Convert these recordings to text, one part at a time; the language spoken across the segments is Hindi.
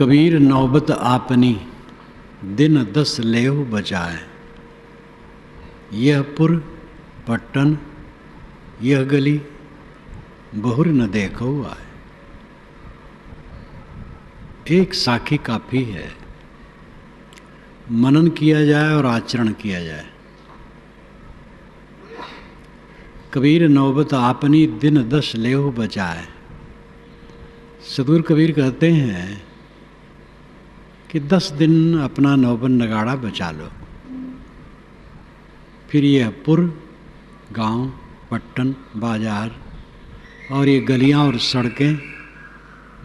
कबीर नौबत आपनी दिन 10 लेहु बचाए। यह पुर पट्टन यह गली बहुर न देखो आए। एक साखी काफ़ी है, मनन किया जाए और आचरण किया जाए। कबीर नौबत आपनी दिन 10 लेहु बचाए। सदगुरु कबीर कहते हैं कि 10 दिन अपना नौबन नगाड़ा बचा लो, फिर यह पुर, गांव, पट्टन, बाजार और ये गलियां और सड़कें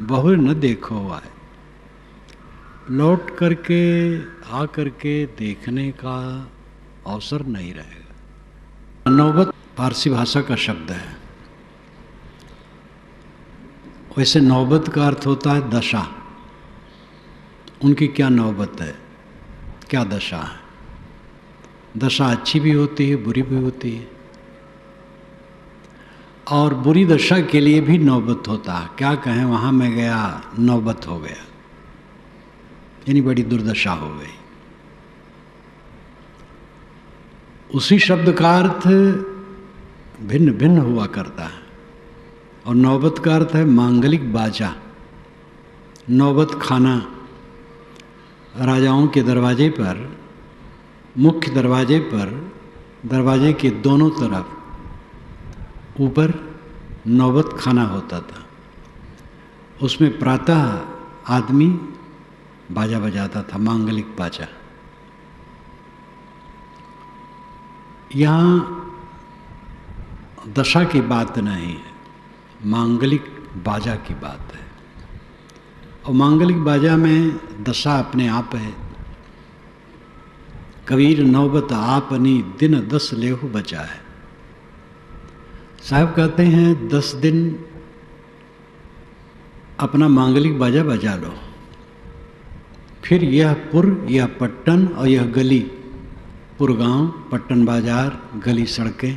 बहुर न देखो आए। लौट करके आ करके देखने का अवसर नहीं रहेगा। नौबत फारसी भाषा का शब्द है। वैसे नौबत का अर्थ होता है दशा। उनकी क्या नौबत है, क्या दशा है। दशा अच्छी भी होती है, बुरी भी होती है, और बुरी दशा के लिए भी नौबत होता है। क्या कहें, वहाँ मैं गया नौबत हो गया, यानी बड़ी दुर्दशा हो गई। उसी शब्द का अर्थ भिन्न भिन्न हुआ करता है। और नौबत का अर्थ है मांगलिक बाजा, नौबत खाना। राजाओं के दरवाजे पर, मुख्य दरवाजे पर, दरवाजे के दोनों तरफ ऊपर नौबत खाना होता था। उसमें प्रातः आदमी बाजा बजाता था, मांगलिक बाजा। यहाँ दशा की बात नहीं है, मांगलिक बाजा की बात है। और मांगलिक बाजा में दशा अपने आप है। कबीर नौबत आपनी दिन 10 लेहु बचाए। साहब कहते हैं 10 दिन अपना मांगलिक बाजा बजा लो, फिर यह पुर, यह पट्टन और यह गली, पुर गांव, पट्टन बाजार, गली सड़कें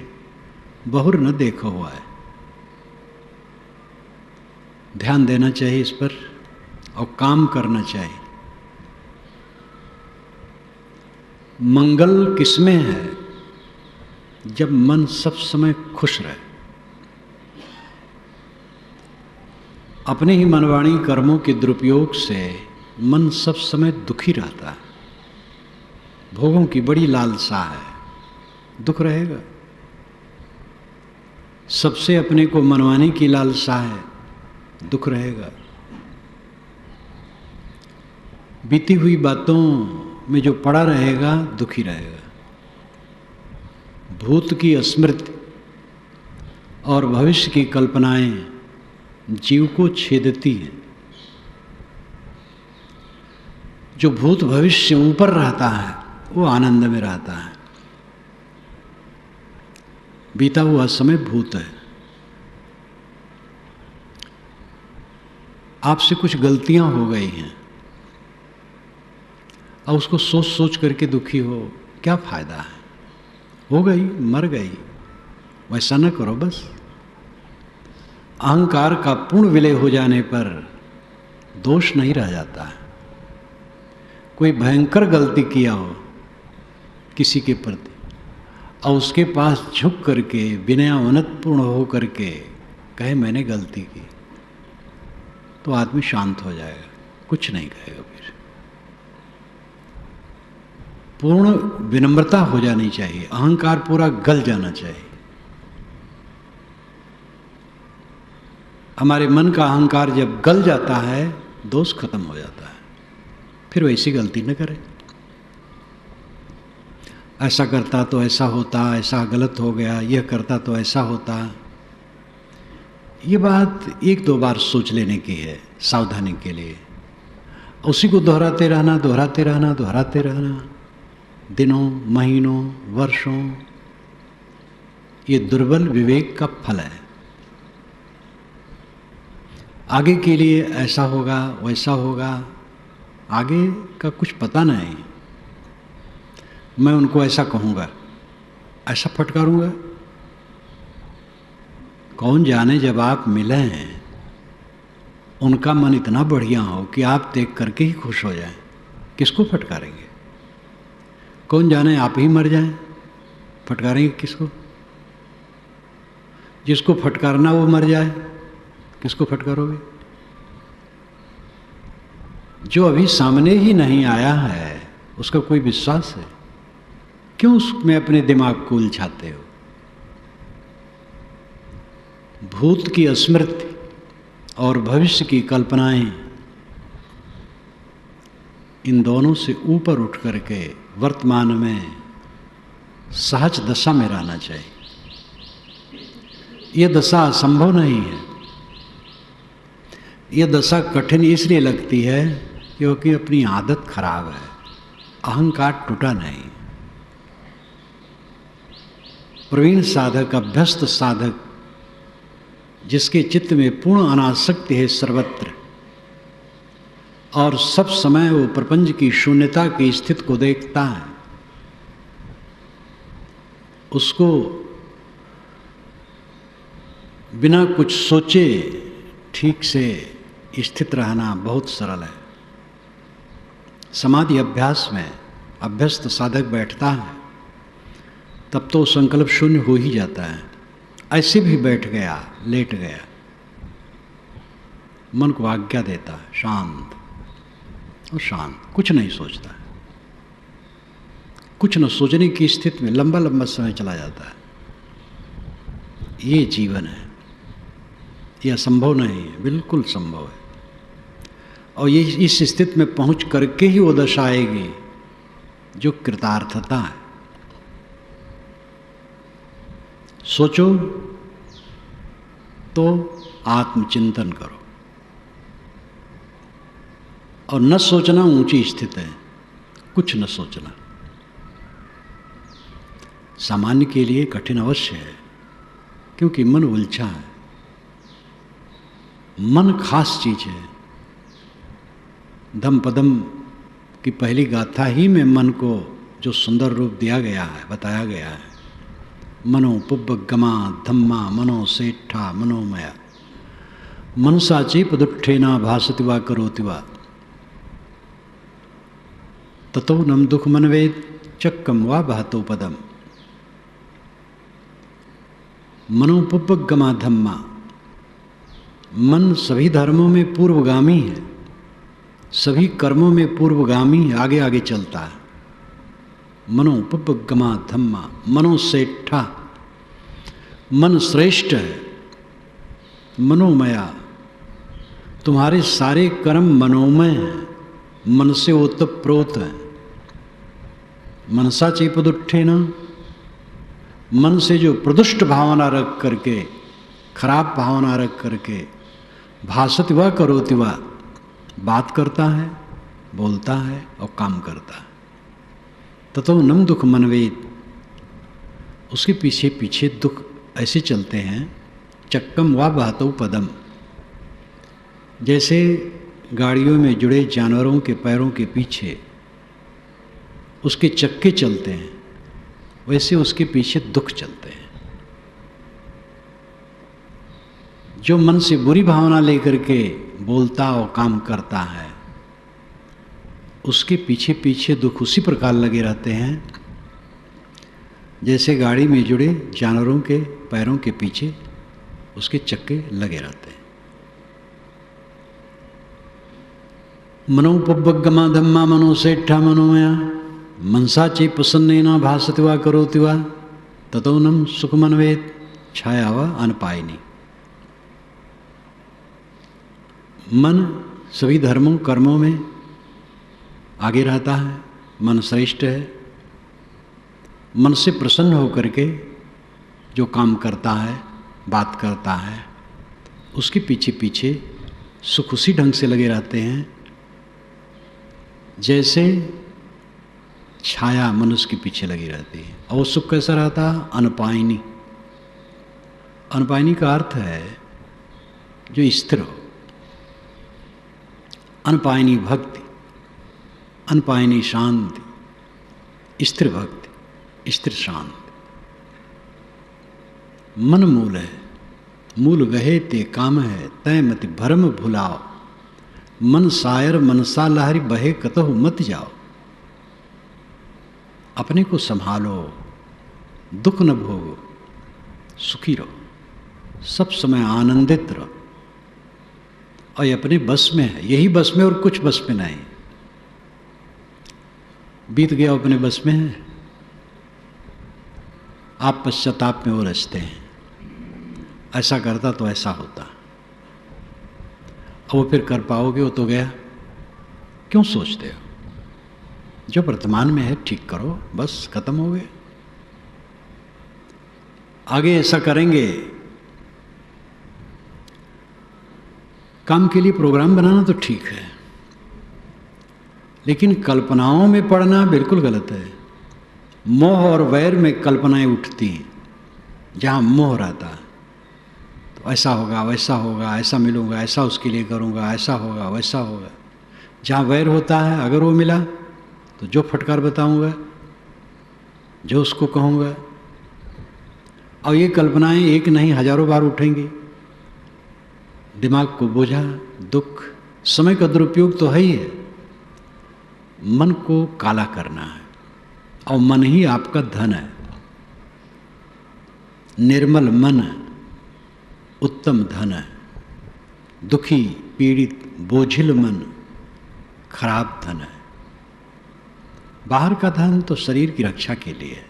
बहुर न देखो हुआ है। ध्यान देना चाहिए इस पर और काम करना चाहिए। मंगल किसमें है? जब मन सब समय खुश रहे। अपने ही मनवाणी कर्मों के दुरुपयोग से मन सब समय दुखी रहता है। भोगों की बड़ी लालसा है, दुख रहेगा। सबसे अपने को मनवाने की लालसा है, दुख रहेगा। बीती हुई बातों में जो पड़ा रहेगा, दुखी रहेगा। भूत की स्मृति और भविष्य की कल्पनाएं जीव को छेदती हैं। जो भूत भविष्य से ऊपर रहता है वो आनंद में रहता है। बीता हुआ समय भूत है। आपसे कुछ गलतियां हो गई हैं और उसको सोच सोच करके दुखी हो, क्या फायदा है? हो गई, मर गई, वैसा न करो। बस अहंकार का पूर्ण विलय हो जाने पर दोष नहीं रह जाता है। कोई भयंकर गलती किया हो किसी के प्रति और उसके पास झुक करके विनयावनतपूर्ण हो करके कहे मैंने गलती की, तो आदमी शांत हो जाएगा, कुछ नहीं कहेगा। फिर पूर्ण विनम्रता हो जानी चाहिए, अहंकार पूरा गल जाना चाहिए। हमारे मन का अहंकार जब गल जाता है, दोष खत्म हो जाता है। फिर वैसी गलती न करे। ऐसा करता तो ऐसा होता, ऐसा गलत हो गया, यह करता तो ऐसा होता। ये बात 1-2 बार सोच लेने की है, सावधानी के लिए। उसी को दोहराते रहना, दोहराते रहना, दोहराते रहना, दिनों, महीनों, वर्षों। ये दुर्बल विवेक का फल है। आगे के लिए ऐसा होगा, वैसा होगा, आगे का कुछ पता नहीं। मैं उनको ऐसा कहूँगा, ऐसा फटकारूँगा। कौन जाने जब आप मिले हैं उनका मन इतना बढ़िया हो कि आप देख करके ही खुश हो जाएं, किसको फटकारेंगे? कौन जाने आप ही मर जाएं, फटकारेंगे किसको? जिसको फटकारना वो मर जाए, किसको फटकारोगे? जो अभी सामने ही नहीं आया है उसका कोई विश्वास है? क्यों उसमें अपने दिमाग को उलझाते हो? भूत की स्मृति और भविष्य की कल्पनाएं, इन दोनों से ऊपर उठ करके वर्तमान में सहज दशा में रहना चाहिए। यह दशा असंभव नहीं है। यह दशा कठिन इसलिए लगती है क्योंकि अपनी आदत खराब है, अहंकार टूटा नहीं। प्रवीण साधक, अभ्यस्त साधक, जिसके चित्त में पूर्ण अनासक्ति है सर्वत्र और सब समय वो प्रपंच की शून्यता की स्थिति को देखता है, उसको बिना कुछ सोचे ठीक से स्थित रहना बहुत सरल है। समाधि अभ्यास में अभ्यस्त साधक बैठता है तब तो संकल्प शून्य हो ही जाता है। ऐसे भी बैठ गया, लेट गया, मन को आज्ञा देता है शांत, और शांत, कुछ नहीं सोचता है। कुछ न सोचने की स्थिति में लंबा लंबा समय चला जाता है। ये जीवन है, यह असंभव नहीं है, बिल्कुल संभव है। और ये इस स्थिति में पहुंच करके ही वो दशा आएगी जो कृतार्थता है। सोचो तो आत्मचिंतन करो, और न सोचना ऊंची स्थिति है, कुछ न सोचना सामान्य के लिए कठिन अवश्य है, क्योंकि मन उलझा है। मन खास चीज है। धम पदम की पहली गाथा ही में मन को जो सुंदर रूप दिया गया है, बताया गया है, मनो पुब्बगमा धम्मा मनो सेठा मनोमया मनसा चेपदुट्ठेना भासति वा करोति वा ततो नम दुख मनवेद चक्कम वा बहतो पदम। मनो पुब्बगमा धम्मा, मन सभी धर्मों में पूर्वगामी है, सभी कर्मों में पूर्वगामी है, आगे आगे चलता है। मनो उपगमा धम्मा, मनो सेठा, मन श्रेष्ठ है, मनोमया, तुम्हारे सारे कर्म मनोमय हैं, मन से ओतप्रोत है। मनसा चेपदुट्ठे न, मन से जो प्रदुष्ट भावना रख करके, खराब भावना रख करके भासति वा करोति वा, बात करता है, बोलता है और काम करता है। ततो नम दुख मनवेद, उसके पीछे पीछे दुख ऐसे चलते हैं। चक्कम वा बहतो पदम, जैसे गाड़ियों में जुड़े जानवरों के पैरों के पीछे उसके चक्के चलते हैं, वैसे उसके पीछे दुख चलते हैं। जो मन से बुरी भावना लेकर के बोलता और काम करता है, उसके पीछे पीछे दुख उसी प्रकार लगे रहते हैं जैसे गाड़ी में जुड़े जानवरों के पैरों के पीछे उसके चक्के लगे रहते हैं। मनोपगमा धम्मा मनो सेठा मनोमया मनसा चे प्रसन्नेना भासति वा करोति वा ततो नम सुख मनवेद छाया वा अनपायिनी। मन सभी धर्मों कर्मों में आगे रहता है, मन श्रेष्ठ है। मन से प्रसन्न होकर के जो काम करता है, बात करता है, उसके पीछे पीछे सुख उसी ढंग से लगे रहते हैं जैसे छाया मनुष्य के पीछे लगी रहती है। और सुख कैसा रहता है? अनपायिनी। अनपायिनी का अर्थ है जो स्थिर हो। अनपायिनी भक्ति, अनपायिनी शांति, स्थिर भक्ति, स्थिर शांति। मन मूल है, मूल वहे ते काम है, तय मति भरम भुलाओ। मन सायर मनसा लहरी बहे कतहु मत जाओ। अपने को संभालो, दुख न भोगो, सुखी रहो, सब समय आनंदित रहो। और ये अपने बस में है, यही बस में और कुछ बस में नहीं। बीत गया अपने बस में है, आप पश्चाताप में वो रचते हैं, ऐसा करता तो ऐसा होता। अब वो फिर कर पाओगे, वो तो गया, क्यों सोचते हो? जो वर्तमान में है ठीक करो, बस खत्म हो गए। आगे ऐसा करेंगे। काम के लिए प्रोग्राम बनाना तो ठीक है, लेकिन कल्पनाओं में पड़ना बिल्कुल गलत है। मोह और वैर में कल्पनाएं उठती हैं। जहाँ मोह रहता है तो ऐसा होगा, वैसा होगा, ऐसा मिलूंगा, ऐसा उसके लिए करूंगा, ऐसा होगा, वैसा होगा। जहाँ वैर होता है, अगर वो मिला तो जो फटकार बताऊंगा, जो उसको कहूँगा, और ये कल्पनाएं एक नहीं हजारों बार उठेंगी। दिमाग को बोझा, दुख, समय का दुरुपयोग तो है ही है। मन को काला करना है, और मन ही आपका धन है। निर्मल मन उत्तम धन है। दुखी, पीड़ित, बोझिल मन खराब धन है। बाहर का धन तो शरीर की रक्षा के लिए है,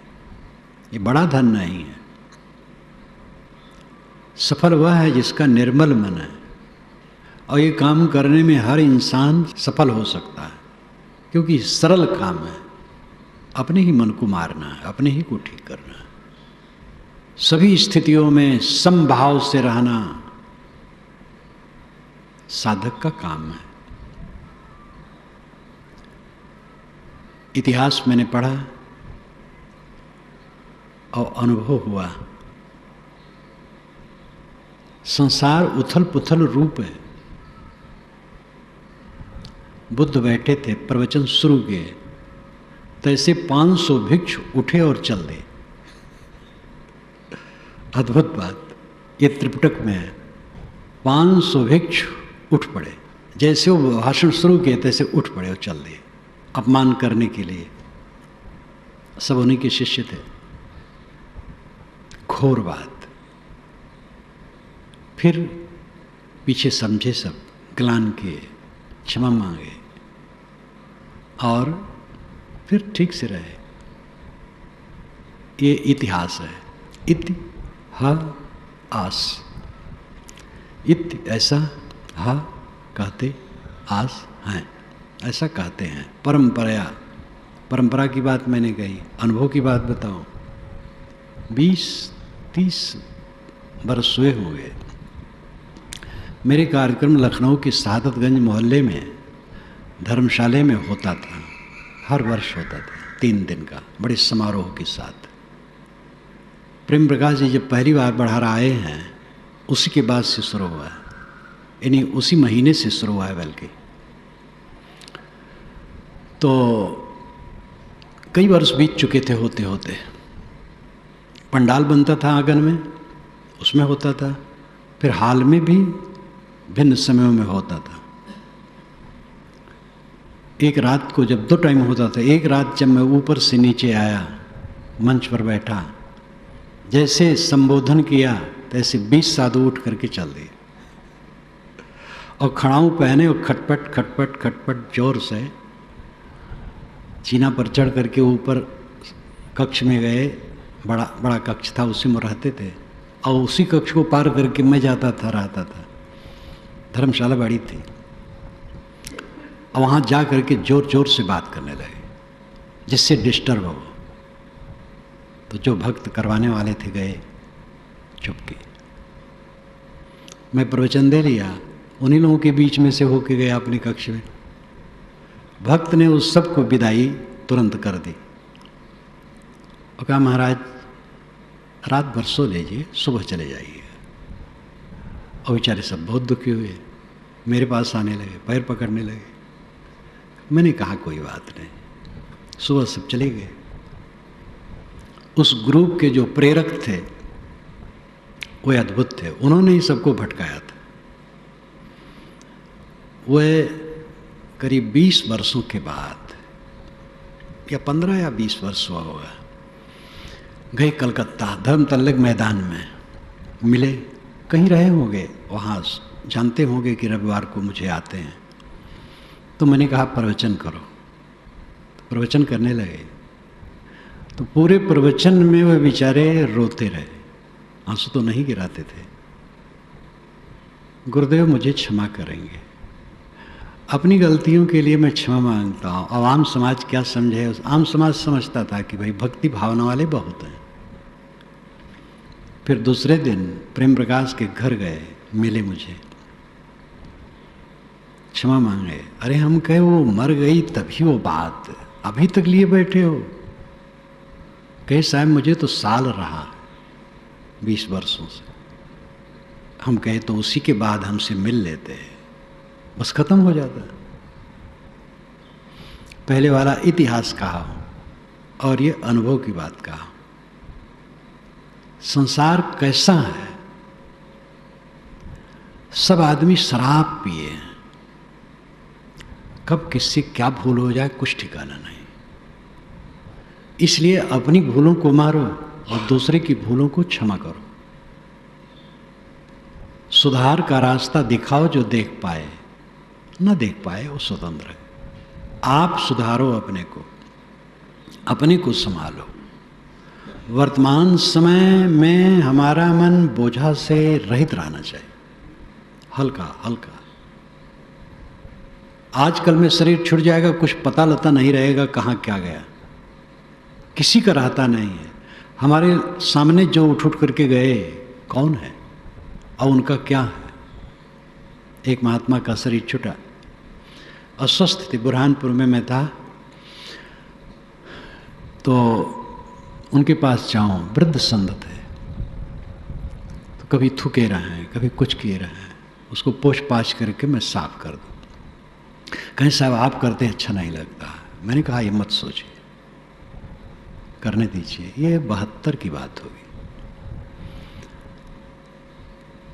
ये बड़ा धन नहीं है। सफल वह है जिसका निर्मल मन है, और ये काम करने में हर इंसान सफल हो सकता है, क्योंकि सरल काम है। अपने ही मन को मारना है, अपने ही को ठीक करना है। सभी स्थितियों में समभाव से रहना साधक का काम है। इतिहास मैंने पढ़ा और अनुभव हुआ, संसार उथल पुथल रूप है। बुद्ध बैठे थे, प्रवचन शुरू किए, तैसे 500 भिक्षु उठे और चल दिए। अद्भुत बात, ये त्रिपिटक में है। 500 भिक्षु उठ पड़े, जैसे वो भाषण शुरू किए तैसे उठ पड़े और चल दिए, अपमान करने के लिए। सब उन्हीं के शिष्य थे। घोर बात। फिर पीछे समझे, सब ग्लान किए, क्षमा मांगे, और फिर ठीक से रहे। ये इतिहास है। इतिहास, ऐसा हा कहते आस हैं, ऐसा कहते हैं। परंपरा की बात मैंने कही। अनुभव की बात बताओ, 20-30 बरस हुए होंगे। मेरे कार्यक्रम लखनऊ के शहादतगंज मोहल्ले में धर्मशाला में होता था, हर वर्ष होता था, 3 दिन का, बड़े समारोह के साथ। प्रेम प्रकाश जी जब पहली बार बढ़ारा आए हैं, उसी के बाद से शुरू हुआ है, यानी उसी महीने से शुरू हुआ है बल्कि। तो कई वर्ष बीत चुके थे होते होते। पंडाल बनता था आंगन में, उसमें होता था। फिर हाल में भी भिन्न समयों में होता था। एक रात को जब 2 टाइम होता था, एक रात जब मैं ऊपर से नीचे आया, मंच पर बैठा, जैसे संबोधन किया तैसे 20 साधु उठ करके चल दिए, और खड़ाऊ पहने और खटपट खटपट खटपट जोर से चीना पर चढ़ करके ऊपर कक्ष में गए। बड़ा कक्ष था, उसी में रहते थे, और उसी कक्ष को पार करके मैं जाता था, रहता था। धर्मशाला बड़ी थी, और वहाँ जा करके जोर जोर से बात करने लगे, जिससे डिस्टर्ब हो। तो जो भक्त करवाने वाले थे गए चुपके। मैं प्रवचन दे लिया, उन्हीं लोगों के बीच में से होके गया अपने कक्ष में। भक्त ने उस सब को विदाई तुरंत कर दी और कहा, महाराज रात भर सो लीजिए, सुबह चले जाइए। और बेचारे सब बहुत दुखी हुए, मेरे पास आने लगे, पैर पकड़ने लगे। मैंने कहा कोई बात नहीं, सुबह सब चले गए। उस ग्रुप के जो प्रेरक थे वो अद्भुत थे, उन्होंने ही सबको भटकाया था। वह करीब 20 वर्षों के बाद, या 15 या 20 वर्ष हुआ होगा, गए कलकत्ता धर्मतल्लक मैदान में मिले। कहीं रहे होंगे वहाँ, जानते होंगे कि रविवार को मुझे आते हैं। तो मैंने कहा प्रवचन करो, प्रवचन करने लगे। तो पूरे प्रवचन में वह बेचारे रोते रहे, आंसू तो नहीं गिराते थे। गुरुदेव मुझे क्षमा करेंगे, अपनी गलतियों के लिए मैं क्षमा मांगता हूँ। अब आम समाज क्या समझे? आम समाज समझता था कि भाई भक्ति भावना वाले बहुत हैं। फिर दूसरे दिन प्रेम प्रकाश के घर गए, मिले मुझे, क्षमा मांगे। अरे हम कहे वो मर गई तभी वो बात, अभी तक लिए बैठे हो? कहे साहब मुझे तो साल रहा 20 वर्षों से। हम कहे तो उसी के बाद हमसे मिल लेते हैं, बस खत्म हो जाता। पहले वाला इतिहास कहा और ये अनुभव की बात कहा। संसार कैसा है? सब आदमी शराब पिए, कब किससे क्या भूल हो जाए कुछ ठिकाना नहीं। इसलिए अपनी भूलों को मारो और दूसरे की भूलों को क्षमा करो। सुधार का रास्ता दिखाओ, जो देख पाए, ना देख पाए वो स्वतंत्र है। आप सुधारो अपने को, अपने को संभालो। वर्तमान समय में हमारा मन बोझा से रहित रहना चाहिए, हल्का हल्का। आजकल में शरीर छूट जाएगा, कुछ पता लता नहीं रहेगा कहाँ क्या गया, किसी का रहता नहीं है। हमारे सामने जो उठ उठ करके गए कौन है और उनका क्या है? एक महात्मा का शरीर छूटा, अस्वस्थ थे, बुरहानपुर में मैं था, तो उनके पास जाऊं, वृद्ध संत थे, तो कभी थूके रहे हैं, कभी कुछ किए रहे हैं, उसको पोछ पाछ करके मैं साफ कर दूं। कहीं साहब आप करते अच्छा नहीं लगता। मैंने कहा ये मत सोचिए, करने दीजिए, ये 72 की बात होगी।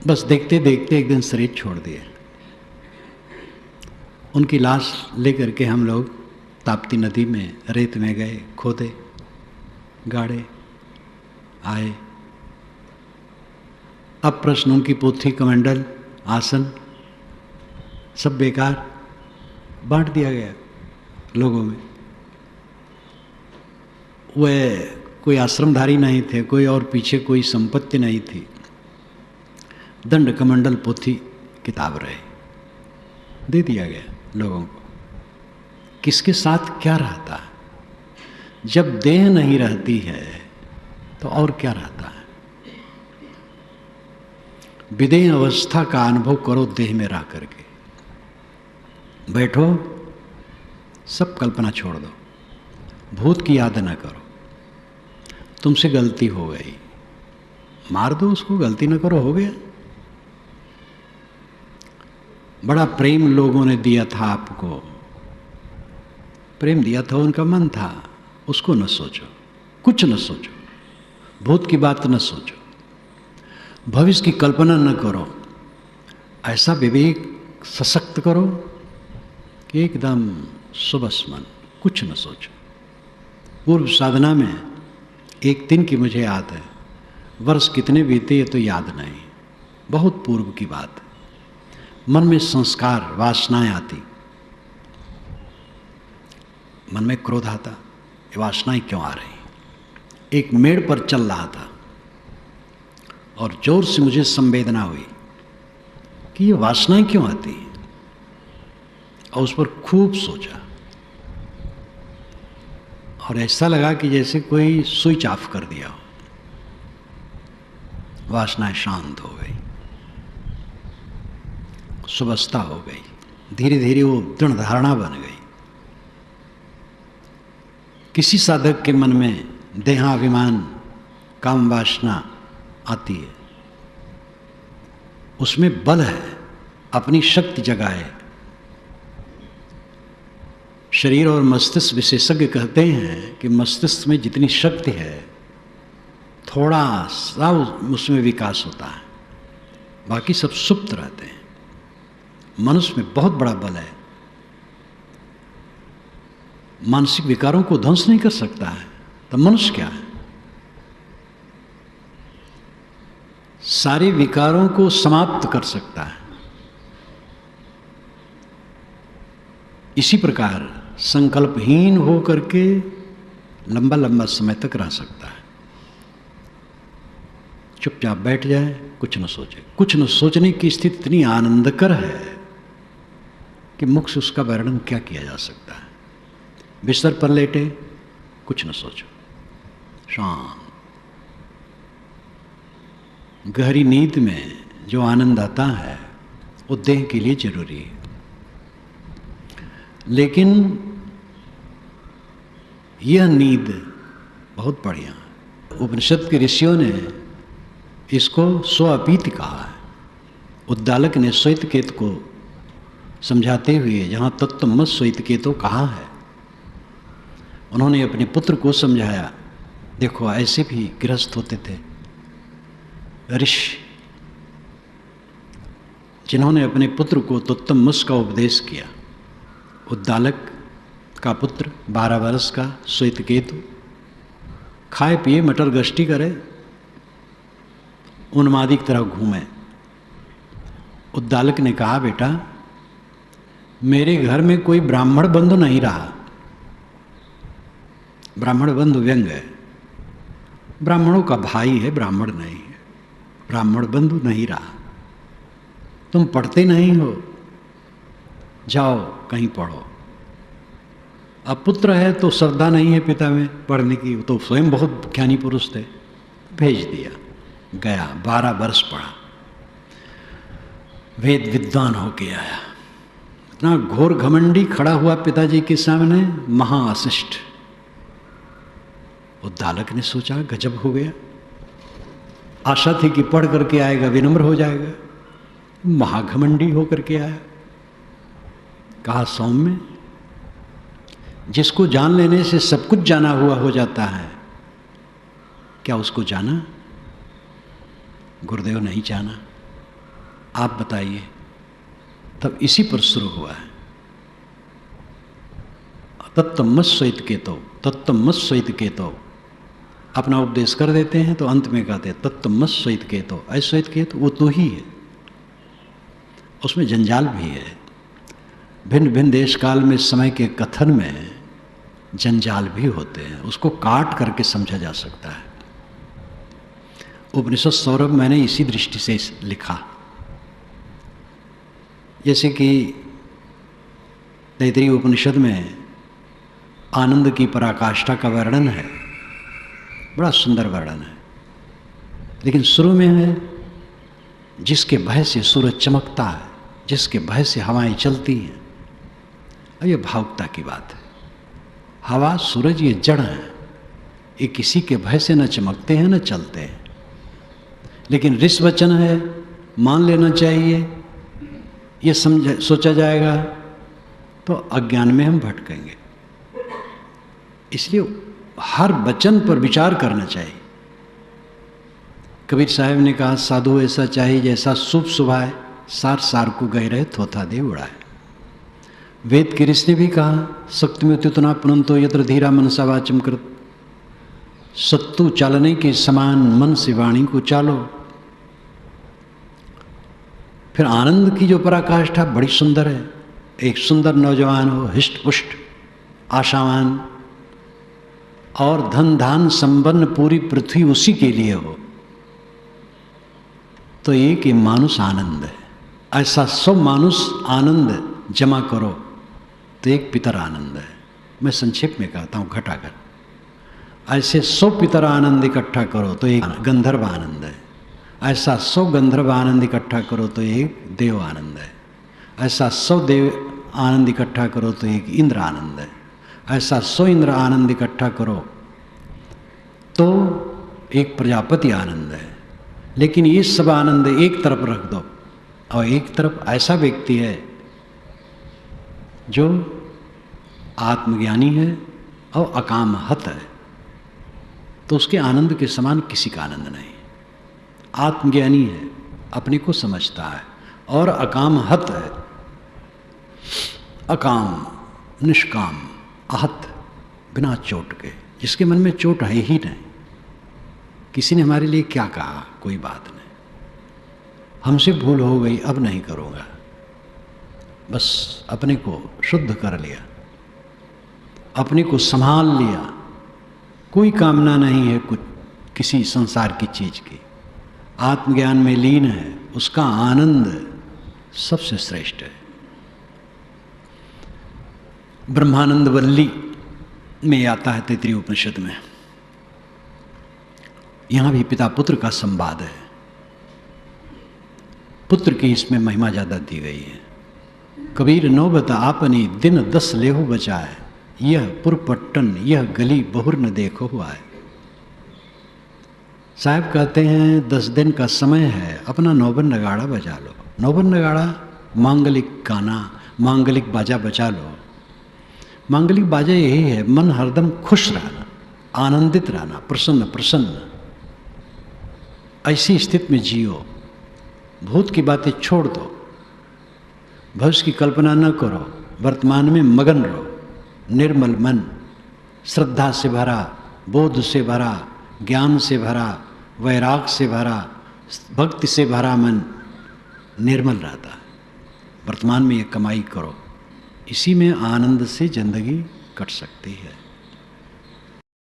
बस देखते देखते एक दिन शरीर छोड़ दिए। उनकी लाश लेकर के हम लोग ताप्ती नदी में रेत में गए, खोदे, गाड़े, आए। अब प्रश्न, उनकी पोथी कमंडल आसन सब बेकार, बांट दिया गया लोगों में। वह कोई आश्रमधारी नहीं थे, कोई और पीछे कोई संपत्ति नहीं थी। दंड कमंडल पोथी किताब रहे, दे दिया गया लोगों को। किसके साथ क्या रहता है? जब देह नहीं रहती है तो और क्या रहता है? विदेह अवस्था का अनुभव करो देह में रह करके। बैठो, सब कल्पना छोड़ दो, भूत की याद न करो। तुमसे गलती हो गई, मार दो उसको, गलती न करो, हो गया। बड़ा प्रेम लोगों ने दिया था आपको, प्रेम दिया था, उनका मन था, उसको न सोचो, कुछ न सोचो, भूत की बात न सोचो, भविष्य की कल्पना न करो। ऐसा विवेक सशक्त करो कि एकदम सुबस मन, कुछ न सोचो। पूर्व साधना में एक दिन की मुझे याद है, वर्ष कितने बीते ये तो याद नहीं, बहुत पूर्व की बात है। मन में संस्कार, वासनाएं आती, मन में क्रोध आता, ये वासनाएं क्यों आ रही? एक मेड़ पर चल रहा था और जोर से मुझे संवेदना हुई कि ये वासनाएं क्यों आती हैं, और उस पर खूब सोचा और ऐसा लगा कि जैसे कोई स्विच ऑफ कर दिया हो। वासनाएं शांत हो गई, सुबस्ता हो गई, धीरे धीरे वो दृढ़ धारणा बन गई। किसी साधक के मन में देहाभिमान, काम वासना आती है, उसमें बल है, अपनी शक्ति जगाए। शरीर और मस्तिष्क विशेषज्ञ कहते हैं कि मस्तिष्क में जितनी शक्ति है थोड़ा सा उसमें विकास होता है, बाकी सब सुप्त रहते हैं। मनुष्य में बहुत बड़ा बल है, मानसिक विकारों को ध्वंस नहीं कर सकता है, तो मनुष्य क्या है? सारे विकारों को समाप्त कर सकता है। इसी प्रकार संकल्पहीन हो करके लंबा लंबा समय तक रह सकता है। चुपचाप बैठ जाए, कुछ न सोचे। कुछ न सोचने की स्थिति इतनी आनंदकर है कि मुख से उसका वर्णन क्या किया जा सकता है। बिस्तर पर लेटे, कुछ न सोचो, शांत। गहरी नींद में जो आनंद आता है वो देह के लिए जरूरी है, लेकिन यह नींद बहुत बढ़िया। उपनिषद के ऋषियों ने इसको स्वअपीति कहा है। उद्दालक ने श्वेतकेतु को समझाते हुए जहाँ तत्त्वमस श्वेतकेतु कहा है, उन्होंने अपने पुत्र को समझाया, देखो ऐसे भी गृहस्थ होते थे ऋषि, जिन्होंने अपने पुत्र को तत्त्वमस का उपदेश किया। उद्दालक का पुत्र 12 वर्ष का श्वेतकेतु खाए पिए मटर गश्ती करे, उन्मादी की तरह घूमे। उद्दालक ने कहा, बेटा मेरे घर में कोई ब्राह्मण बंधु नहीं रहा। ब्राह्मण बंधु व्यंग है, ब्राह्मणों का भाई है, ब्राह्मण नहीं है। ब्राह्मण बंधु नहीं रहा, तुम पढ़ते नहीं हो, जाओ कहीं पढ़ो। अब पुत्र है तो श्रद्धा नहीं है पिता में पढ़ने की, तो स्वयं बहुत ज्ञानी पुरुष थे, भेज दिया। गया, 12 वर्ष पढ़ा, वेद विद्वान होके आया। इतना घोर घमंडी खड़ा हुआ पिताजी के सामने, महाअशिष्ट। उद्दालक ने सोचा गजब हो गया, आशा थी कि पढ़ करके आएगा, विनम्र हो जाएगा, महाघमंडी होकर के आया। कहा, सौम्य, जिसको जान लेने से सब कुछ जाना हुआ हो जाता है, क्या उसको जाना? गुरुदेव नहीं जाना, आप बताइए। तब इसी पर शुरू हुआ है, तत्त्वमस श्वेतकेतु, तत्त्वमस श्वेतकेतु। अपना उपदेश कर देते हैं तो अंत में कहते हैं तत्त्वमस श्वेतकेतु। श्वेतकेतु वो तो ही है, उसमें जंजाल भी है। भिन्न भिन्न देश काल में समय के कथन में जंजाल भी होते हैं, उसको काट करके समझा जा सकता है। उपनिषद सौरभ मैंने इसी दृष्टि से लिखा। जैसे कि तैत्तिरीय उपनिषद में आनंद की पराकाष्ठा का वर्णन है, बड़ा सुंदर वर्णन है, लेकिन शुरू में है जिसके भय से सूरज चमकता है, जिसके भय से हवाएं चलती हैं। अब ये भावुकता की बात है। हवा सूरज ये जड़ है, ये किसी के भय से न चमकते हैं न चलते हैं। लेकिन ऋष वचन है, मान लेना चाहिए, ये सोचा जाएगा तो अज्ञान में हम भटकेंगे। इसलिए हर वचन पर विचार करना चाहिए। कबीर साहब ने कहा, साधु ऐसा चाहिए जैसा शुभ सुभाए, सार सार को गह रहे थोथा दे उड़ाए। वेद के ऋषि ने भी कहा, शक्ति में उतना पुनंतो यत्र धीरा मनसा वाचम कृत। सत्तू चालने के समान मन से वाणी को चालो। फिर आनंद की जो पराकाष्ठा बड़ी सुंदर है। एक सुंदर नौजवान हो, हिष्ट पुष्ट, आशावान और धन धान संपन्न पूरी पृथ्वी उसी के लिए हो, तो एक ये मानुष आनंद है। ऐसा सब मानुष आनंद जमा करो तो एक पितर आनंद है। मैं संक्षेप में कहता हूँ घटाकर, ऐसे 100 पितर आनंद इकट्ठा करो तो एक गंधर्व आनंद है। ऐसा 100 गंधर्व आनंद इकट्ठा करो तो एक देव आनंद है। ऐसा 100 देव आनंद इकट्ठा करो तो एक इंद्र आनंद है। ऐसा 100 इंद्र आनंद इकट्ठा करो तो एक प्रजापति आनंद है। लेकिन ये सब आनंद एक तरफ रख दो और एक तरफ ऐसा व्यक्ति है जो आत्मज्ञानी है और अकामहत है, तो उसके आनंद के समान किसी का आनंद नहीं। आत्मज्ञानी है, अपने को समझता है, और अकामहत है, अकाम, निष्काम, आहत, बिना चोट के, जिसके मन में चोट है ही नहीं। किसी ने हमारे लिए क्या कहा, कोई बात नहीं, हमसे भूल हो गई, अब नहीं करूँगा, बस अपने को शुद्ध कर लिया, अपने को संभाल लिया। कोई कामना नहीं है कुछ किसी संसार की चीज की, आत्मज्ञान में लीन है, उसका आनंद सबसे श्रेष्ठ है। ब्रह्मानंद वल्ली में आता है तैत्तिरीय उपनिषद में, यहां भी पिता पुत्र का संवाद है। पुत्र की इसमें महिमा ज्यादा दी गई है। कबीर नौबत आपनी दिन 10 लेहु बचाए, यह पुरपट्टन यह गली बहुर न देखो हुआ है। साहब कहते हैं 10 दिन का समय है, अपना नौबन नगाड़ा बजा लो। नौबन नगाड़ा मांगलिक गाना, मांगलिक बाजा बजा लो। मांगलिक बाजा यही है, मन हरदम खुश रहना, आनंदित रहना, प्रसन्न प्रसन्न, ऐसी स्थिति में जियो। भूत की बातें छोड़ दो, भविष्य की कल्पना न करो, वर्तमान में मगन रहो। निर्मल मन, श्रद्धा से भरा, बोध से भरा, ज्ञान से भरा, वैराग से भरा, भक्ति से भरा मन निर्मल रहता है। वर्तमान में ये कमाई करो, इसी में आनंद से जिंदगी कट सकती है।